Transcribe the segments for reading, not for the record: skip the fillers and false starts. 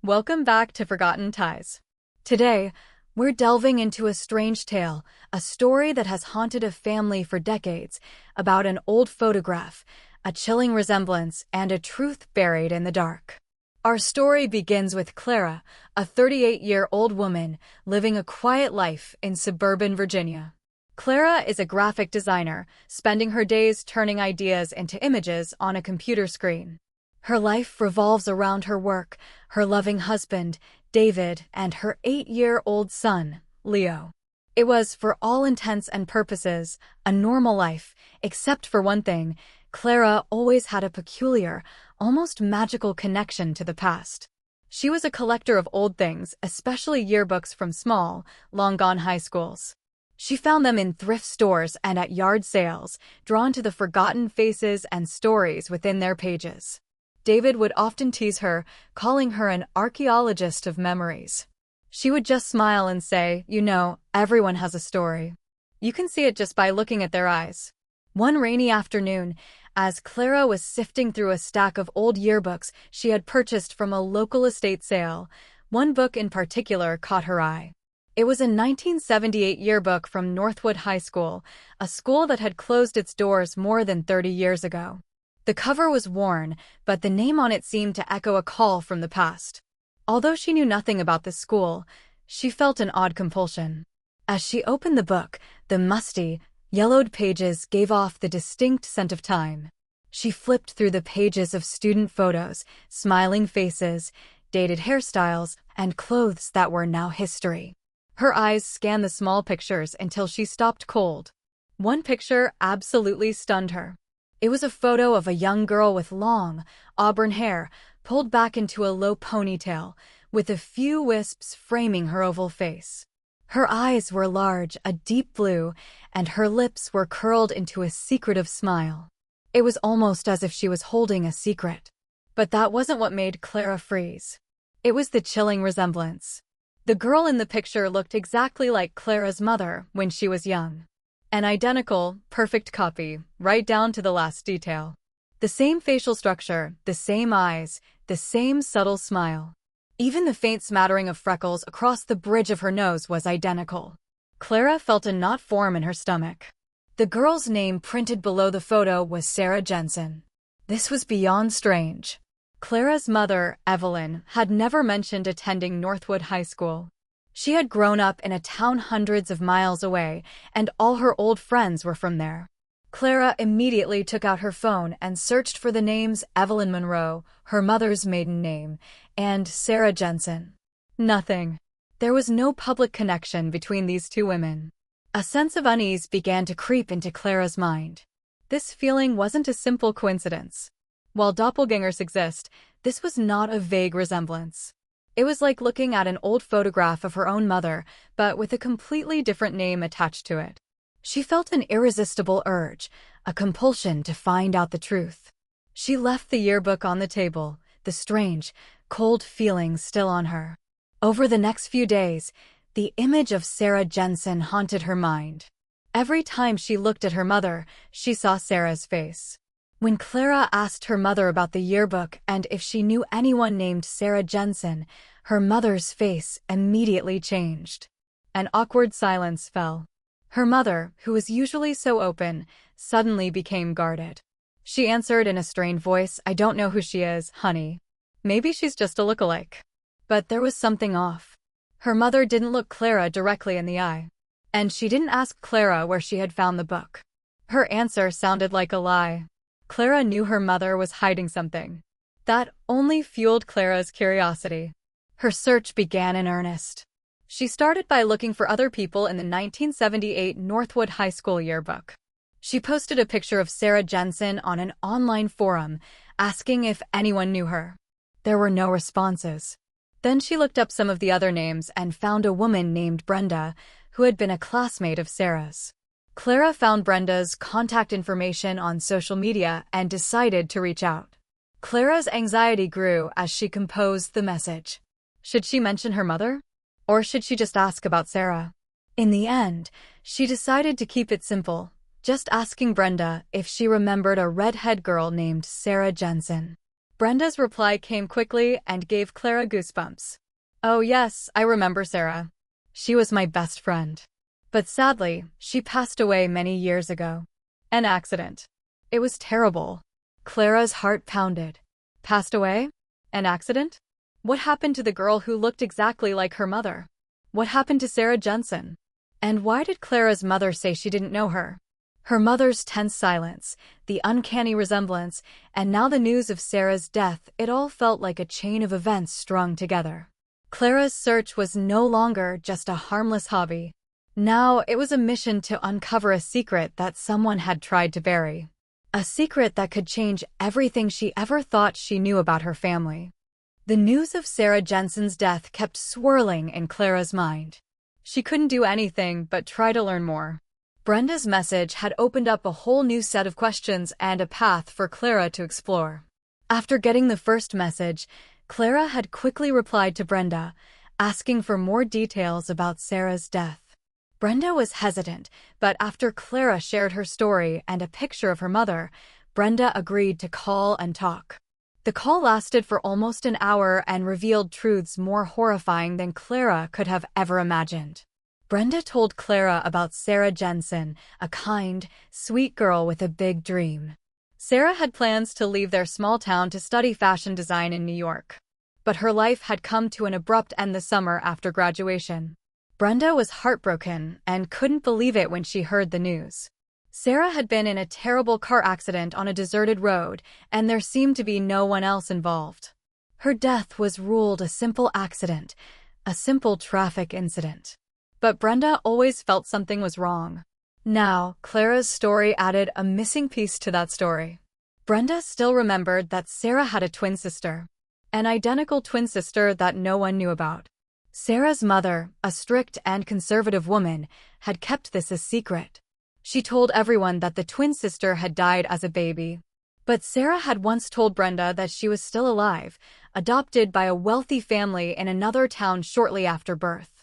Welcome back to Forgotten Ties. Today, we're delving into a strange tale, a story that has haunted a family for decades, about an old photograph, a chilling resemblance, and a truth buried in the dark. Our story begins with Clara, a 38-year-old woman living a quiet life in suburban Virginia. Clara is a graphic designer, spending her days turning ideas into images on a computer screen. Her life revolves around her work, her loving husband, David, and her 8-year-old son, Leo. It was, for all intents and purposes, a normal life, except for one thing: Clara always had a peculiar, almost magical connection to the past. She was a collector of old things, especially yearbooks from small, long-gone high schools. She found them in thrift stores and at yard sales, drawn to the forgotten faces and stories within their pages. David would often tease her, calling her an archaeologist of memories. She would just smile and say, everyone has a story. You can see it just by looking at their eyes. One rainy afternoon, as Clara was sifting through a stack of old yearbooks she had purchased from a local estate sale, one book in particular caught her eye. It was a 1978 yearbook from Northwood High School, a school that had closed its doors more than 30 years ago. The cover was worn, but the name on it seemed to echo a call from the past. Although she knew nothing about the school, she felt an odd compulsion. As she opened the book, the musty, yellowed pages gave off the distinct scent of time. She flipped through the pages of student photos, smiling faces, dated hairstyles, and clothes that were now history. Her eyes scanned the small pictures until she stopped cold. One picture absolutely stunned her. It was a photo of a young girl with long, auburn hair pulled back into a low ponytail, with a few wisps framing her oval face. Her eyes were large, a deep blue, and her lips were curled into a secretive smile. It was almost as if she was holding a secret. But that wasn't what made Clara freeze. It was the chilling resemblance. The girl in the picture looked exactly like Clara's mother when she was young. An identical, perfect copy, right down to the last detail. The same facial structure, the same eyes, the same subtle smile. Even the faint smattering of freckles across the bridge of her nose was identical. Clara felt a knot form in her stomach. The girl's name printed below the photo was Sarah Jensen. This was beyond strange. Clara's mother, Evelyn, had never mentioned attending Northwood High School. She had grown up in a town hundreds of miles away, and all her old friends were from there. Clara immediately took out her phone and searched for the names Evelyn Monroe, her mother's maiden name, and Sarah Jensen. Nothing. There was no public connection between these two women. A sense of unease began to creep into Clara's mind. This feeling wasn't a simple coincidence. While doppelgangers exist, this was not a vague resemblance. It was like looking at an old photograph of her own mother, but with a completely different name attached to it. She felt an irresistible urge, a compulsion to find out the truth. She left the yearbook on the table, the strange, cold feeling still on her. Over the next few days, the image of Sarah Jensen haunted her mind. Every time she looked at her mother, she saw Sarah's face. When Clara asked her mother about the yearbook and if she knew anyone named Sarah Jensen, her mother's face immediately changed. An awkward silence fell. Her mother, who was usually so open, suddenly became guarded. She answered in a strained voice, "I don't know who she is, honey. Maybe she's just a lookalike." But there was something off. Her mother didn't look Clara directly in the eye. And she didn't ask Clara where she had found the book. Her answer sounded like a lie. Clara knew her mother was hiding something. That only fueled Clara's curiosity. Her search began in earnest. She started by looking for other people in the 1978 Northwood High School yearbook. She posted a picture of Sarah Jensen on an online forum, asking if anyone knew her. There were no responses. Then she looked up some of the other names and found a woman named Brenda, who had been a classmate of Sarah's. Clara found Brenda's contact information on social media and decided to reach out. Clara's anxiety grew as she composed the message. Should she mention her mother? Or should she just ask about Sarah? In the end, she decided to keep it simple, just asking Brenda if she remembered a redhead girl named Sarah Jensen. Brenda's reply came quickly and gave Clara goosebumps. "Oh yes, I remember Sarah. She was my best friend. But sadly, she passed away many years ago. An accident. It was terrible." Clara's heart pounded. Passed away? An accident? What happened to the girl who looked exactly like her mother? What happened to Sarah Jensen? And why did Clara's mother say she didn't know her? Her mother's tense silence, the uncanny resemblance, and now the news of Sarah's death, it all felt like a chain of events strung together. Clara's search was no longer just a harmless hobby. Now it was a mission to uncover a secret that someone had tried to bury. A secret that could change everything she ever thought she knew about her family. The news of Sarah Jensen's death kept swirling in Clara's mind. She couldn't do anything but try to learn more. Brenda's message had opened up a whole new set of questions and a path for Clara to explore. After getting the first message, Clara had quickly replied to Brenda, asking for more details about Sarah's death. Brenda was hesitant, but after Clara shared her story and a picture of her mother, Brenda agreed to call and talk. The call lasted for almost an hour and revealed truths more horrifying than Clara could have ever imagined. Brenda told Clara about Sarah Jensen, a kind, sweet girl with a big dream. Sarah had plans to leave their small town to study fashion design in New York. But her life had come to an abrupt end the summer after graduation. Brenda was heartbroken and couldn't believe it when she heard the news. Sarah had been in a terrible car accident on a deserted road, and there seemed to be no one else involved. Her death was ruled a simple accident, a simple traffic incident. But Brenda always felt something was wrong. Now, Clara's story added a missing piece to that story. Brenda still remembered that Sarah had a twin sister. An identical twin sister that no one knew about. Sarah's mother, a strict and conservative woman, had kept this a secret. She told everyone that the twin sister had died as a baby. But Sarah had once told Brenda that she was still alive, adopted by a wealthy family in another town shortly after birth.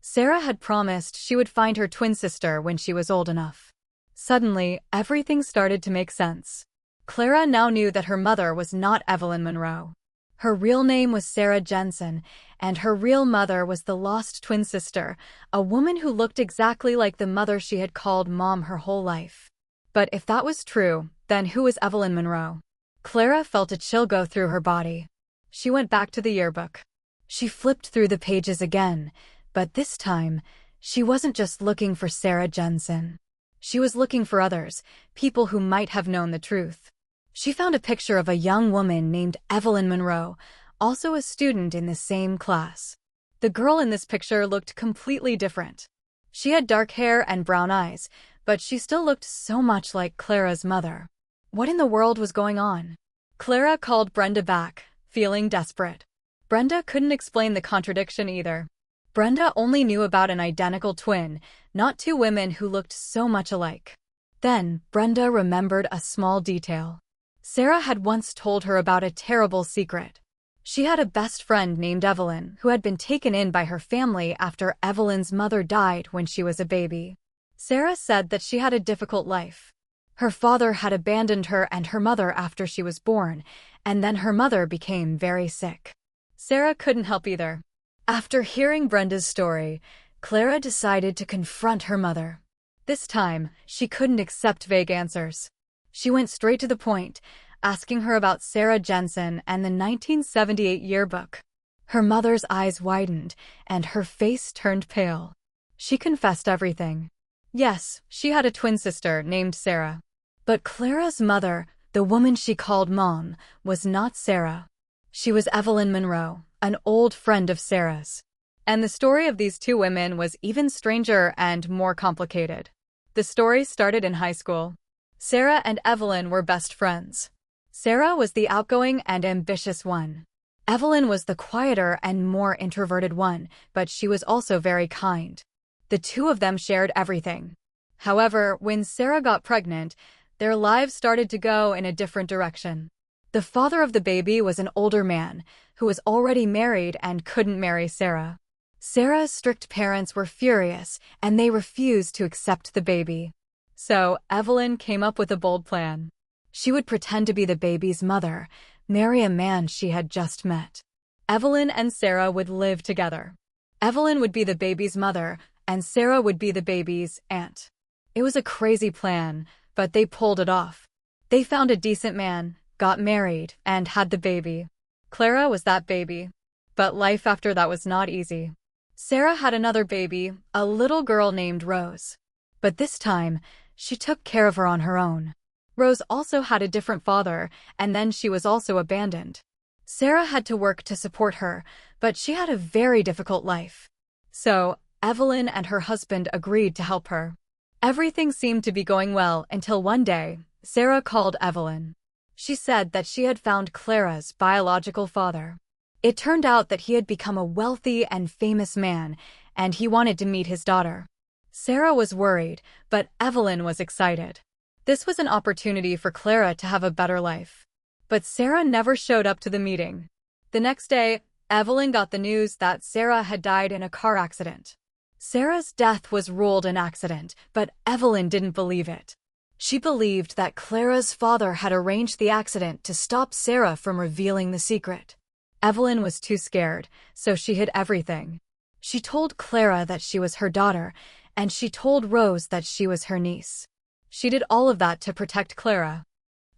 Sarah had promised she would find her twin sister when she was old enough. Suddenly, everything started to make sense. Clara now knew that her mother was not Evelyn Monroe. Her real name was Sarah Jensen, and her real mother was the lost twin sister, a woman who looked exactly like the mother she had called Mom her whole life. But if that was true, then who was Evelyn Monroe? Clara felt a chill go through her body. She went back to the yearbook. She flipped through the pages again, but this time, she wasn't just looking for Sarah Jensen. She was looking for others, people who might have known the truth. She found a picture of a young woman named Evelyn Monroe, also a student in the same class. The girl in this picture looked completely different. She had dark hair and brown eyes, but she still looked so much like Clara's mother. What in the world was going on? Clara called Brenda back, feeling desperate. Brenda couldn't explain the contradiction either. Brenda only knew about an identical twin, not two women who looked so much alike. Then, Brenda remembered a small detail. Sarah had once told her about a terrible secret. She had a best friend named Evelyn who had been taken in by her family after Evelyn's mother died when she was a baby. Sarah said that she had a difficult life. Her father had abandoned her and her mother after she was born, and then her mother became very sick. Sarah couldn't help either. After hearing Brenda's story, Clara decided to confront her mother. This time, she couldn't accept vague answers. She went straight to the point, asking her about Sarah Jensen and the 1978 yearbook. Her mother's eyes widened, and her face turned pale. She confessed everything. Yes, she had a twin sister named Sarah. But Clara's mother, the woman she called Mom, was not Sarah. She was Evelyn Monroe, an old friend of Sarah's. And the story of these two women was even stranger and more complicated. The story started in high school. Sarah and Evelyn were best friends. Sarah was the outgoing and ambitious one. Evelyn was the quieter and more introverted one, but she was also very kind. The two of them shared everything. However, when Sarah got pregnant, their lives started to go in a different direction. The father of the baby was an older man who was already married and couldn't marry Sarah. Sarah's strict parents were furious, and they refused to accept the baby. So, Evelyn came up with a bold plan. She would pretend to be the baby's mother, marry a man she had just met. Evelyn and Sarah would live together. Evelyn would be the baby's mother, and Sarah would be the baby's aunt. It was a crazy plan, but they pulled it off. They found a decent man, got married, and had the baby. Clara was that baby. But life after that was not easy. Sarah had another baby, a little girl named Rose. But this time, she took care of her on her own. Rose also had a different father, and then she was also abandoned. Sarah had to work to support her, but she had a very difficult life. So, Evelyn and her husband agreed to help her. Everything seemed to be going well until one day, Sarah called Evelyn. She said that she had found Clara's biological father. It turned out that he had become a wealthy and famous man, and he wanted to meet his daughter. Sarah was worried, but Evelyn was excited. This was an opportunity for Clara to have a better life. But Sarah never showed up to the meeting. The next day, Evelyn got the news that Sarah had died in a car accident. Sarah's death was ruled an accident, but Evelyn didn't believe it. She believed that Clara's father had arranged the accident to stop Sarah from revealing the secret. Evelyn was too scared, so she hid everything. She told Clara that she was her daughter, and she told Rose that she was her niece. She did all of that to protect Clara.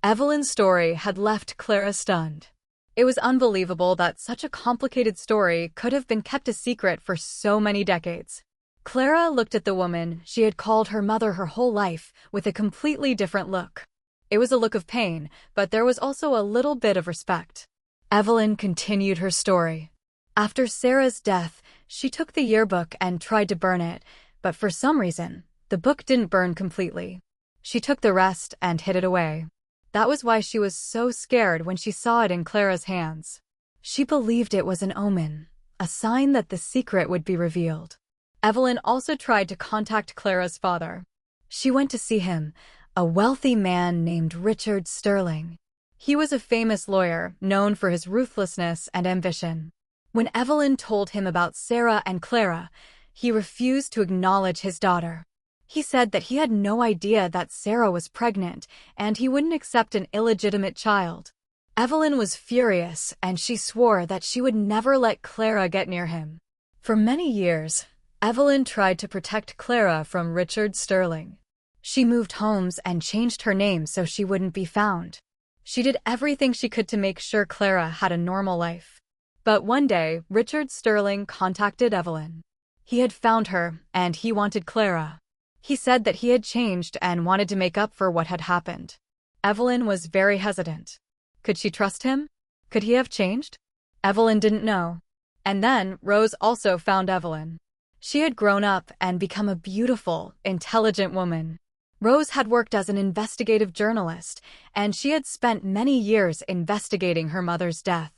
Evelyn's story had left Clara stunned. It was unbelievable that such a complicated story could have been kept a secret for so many decades. Clara looked at the woman she had called her mother her whole life with a completely different look. It was a look of pain, but there was also a little bit of respect. Evelyn continued her story. After Sarah's death, she took the yearbook and tried to burn it, but for some reason, the book didn't burn completely. She took the rest and hid it away. That was why she was so scared when she saw it in Clara's hands. She believed it was an omen, a sign that the secret would be revealed. Evelyn also tried to contact Clara's father. She went to see him, a wealthy man named Richard Sterling. He was a famous lawyer, known for his ruthlessness and ambition. When Evelyn told him about Sarah and Clara, he refused to acknowledge his daughter. He said that he had no idea that Sarah was pregnant, and he wouldn't accept an illegitimate child. Evelyn was furious, and she swore that she would never let Clara get near him. For many years, Evelyn tried to protect Clara from Richard Sterling. She moved homes and changed her name so she wouldn't be found. She did everything she could to make sure Clara had a normal life. But one day, Richard Sterling contacted Evelyn. He had found her, and he wanted Clara. He said that he had changed and wanted to make up for what had happened. Evelyn was very hesitant. Could she trust him? Could he have changed? Evelyn didn't know. And then, Rose also found Evelyn. She had grown up and become a beautiful, intelligent woman. Rose had worked as an investigative journalist, and she had spent many years investigating her mother's death.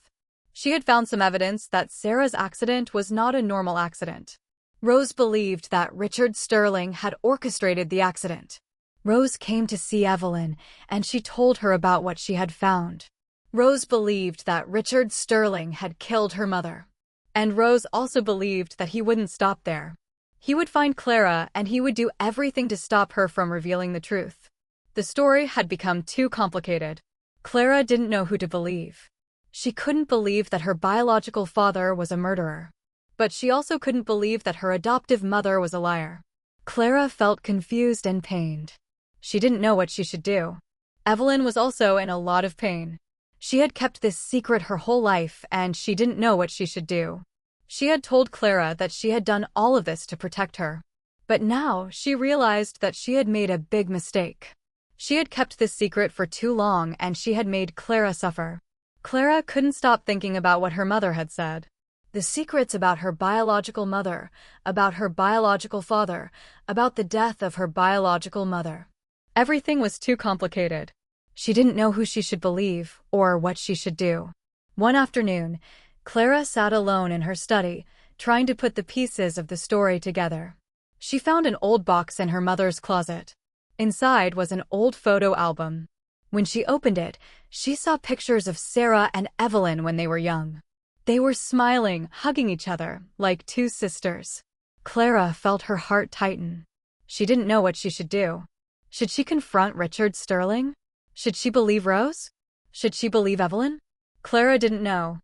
She had found some evidence that Sarah's accident was not a normal accident. Rose believed that Richard Sterling had orchestrated the accident. Rose came to see Evelyn, and she told her about what she had found. Rose believed that Richard Sterling had killed her mother. And Rose also believed that he wouldn't stop there. He would find Clara, and he would do everything to stop her from revealing the truth. The story had become too complicated. Clara didn't know who to believe. She couldn't believe that her biological father was a murderer. But she also couldn't believe that her adoptive mother was a liar. Clara felt confused and pained. She didn't know what she should do. Evelyn was also in a lot of pain. She had kept this secret her whole life, and she didn't know what she should do. She had told Clara that she had done all of this to protect her. But now she realized that she had made a big mistake. She had kept this secret for too long, and she had made Clara suffer. Clara couldn't stop thinking about what her mother had said. The secrets about her biological mother, about her biological father, about the death of her biological mother. Everything was too complicated. She didn't know who she should believe or what she should do. One afternoon, Clara sat alone in her study, trying to put the pieces of the story together. She found an old box in her mother's closet. Inside was an old photo album. When she opened it, she saw pictures of Sarah and Evelyn when they were young. They were smiling, hugging each other, like two sisters. Clara felt her heart tighten. She didn't know what she should do. Should she confront Richard Sterling? Should she believe Rose? Should she believe Evelyn? Clara didn't know.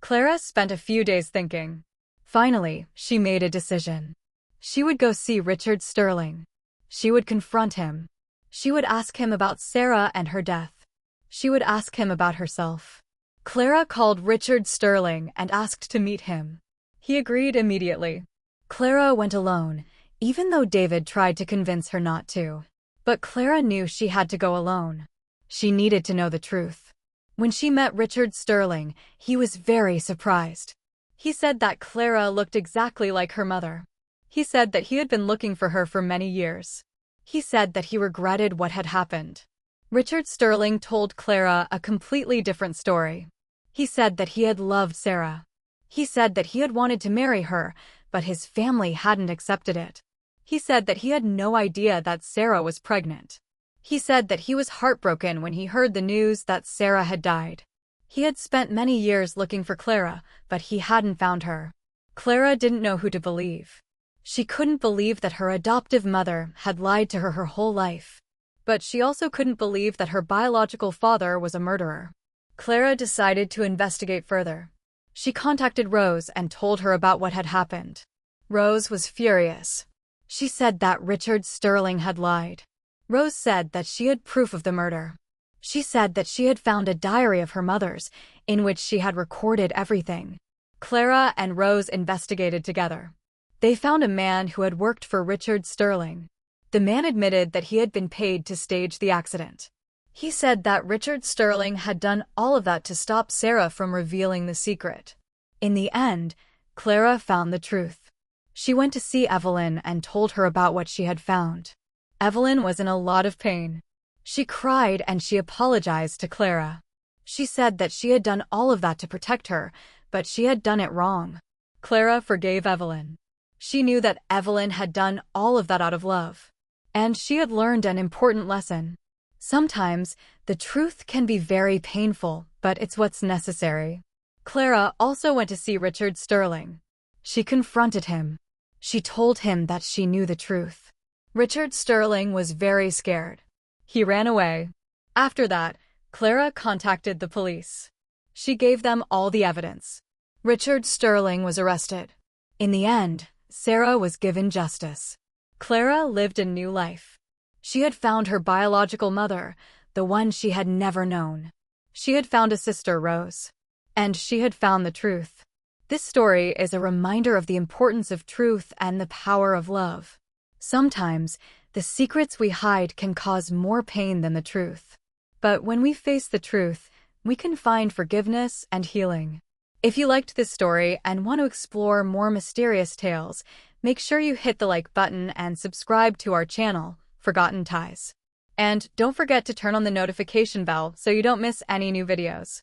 Clara spent a few days thinking. Finally, she made a decision. She would go see Richard Sterling. She would confront him. She would ask him about Sarah and her death. She would ask him about herself. Clara called Richard Sterling and asked to meet him. He agreed immediately. Clara went alone, even though David tried to convince her not to. But Clara knew she had to go alone. She needed to know the truth. When she met Richard Sterling, he was very surprised. He said that Clara looked exactly like her mother. He said that he had been looking for her for many years. He said that he regretted what had happened. Richard Sterling told Clara a completely different story. He said that he had loved Sarah. He said that he had wanted to marry her, but his family hadn't accepted it. He said that he had no idea that Sarah was pregnant. He said that he was heartbroken when he heard the news that Sarah had died. He had spent many years looking for Clara, but he hadn't found her. Clara didn't know who to believe. She couldn't believe that her adoptive mother had lied to her whole life. But she also couldn't believe that her biological father was a murderer. Clara decided to investigate further. She contacted Rose and told her about what had happened. Rose was furious. She said that Richard Sterling had lied. Rose said that she had proof of the murder. She said that she had found a diary of her mother's, in which she had recorded everything. Clara and Rose investigated together. They found a man who had worked for Richard Sterling. The man admitted that he had been paid to stage the accident. He said that Richard Sterling had done all of that to stop Sarah from revealing the secret. In the end, Clara found the truth. She went to see Evelyn and told her about what she had found. Evelyn was in a lot of pain. She cried and she apologized to Clara. She said that she had done all of that to protect her, but she had done it wrong. Clara forgave Evelyn. She knew that Evelyn had done all of that out of love. And she had learned an important lesson. Sometimes, the truth can be very painful, but it's what's necessary. Clara also went to see Richard Sterling. She confronted him. She told him that she knew the truth. Richard Sterling was very scared. He ran away. After that, Clara contacted the police. She gave them all the evidence. Richard Sterling was arrested. In the end, Sarah was given justice. Clara lived a new life. She had found her biological mother, the one she had never known. She had found a sister, Rose. And she had found the truth. This story is a reminder of the importance of truth and the power of love. Sometimes, the secrets we hide can cause more pain than the truth. But when we face the truth, we can find forgiveness and healing. If you liked this story and want to explore more mysterious tales, make sure you hit the like button and subscribe to our channel, Forgotten Ties. And don't forget to turn on the notification bell so you don't miss any new videos.